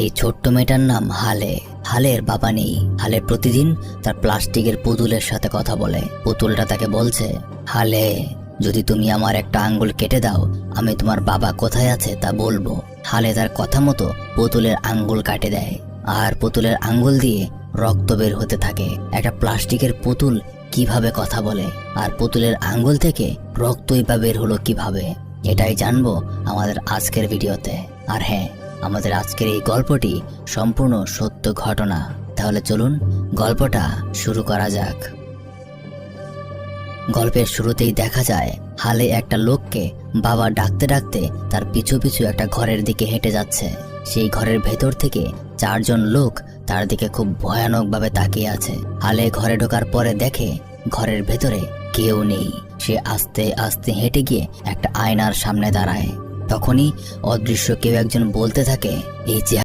এই ছোট্ট মেয়েটার নাম হালে। হালের বাবা নেই। হালে প্রতিদিন তার প্লাস্টিকের পুতুলের সাথে কথা বলে। পুতুলটা তাকে বলছে, হালে, যদি তুমি আমার একটা আঙ্গুল কেটে দাও, আমি তোমার বাবা কোথায় আছে তা বলবো। হালে তার কথা মতো পুতুলের আঙ্গুল কাটে দেয়, আর পুতুলের আঙ্গুল দিয়ে রক্ত বের হতে থাকে। একটা প্লাস্টিকের পুতুল কিভাবে কথা বলে, আর পুতুলের আঙ্গুল থেকে রক্তই বা বের হলো কিভাবে, এটাই জানবো আমাদের আজকের ভিডিওতে। আর হ্যাঁ, আমাদের আজকের এই গল্পটি সম্পূর্ণ সত্য ঘটনা। তাহলে চলুন গল্পটা শুরু করা যাক। গল্পের শুরুতেই দেখা যায় হালে একটা লোককে বাবা ডাকতে ডাকতে তার পিছু পিছু একটা ঘরের দিকে হেঁটে যাচ্ছে। সেই ঘরের ভেতর থেকে 4 জন লোক তার দিকে খুব ভয়ানকভাবে তাকিয়ে আছে। হালে ঘরে ঢোকার পরে দেখে ঘরের ভেতরে কেউ নেই। সে আস্তে আস্তে হেঁটে গিয়ে একটা আয়নার সামনে দাঁড়ায়। তখনই অদৃশ্য কেউ একজন বলতে থাকে, এই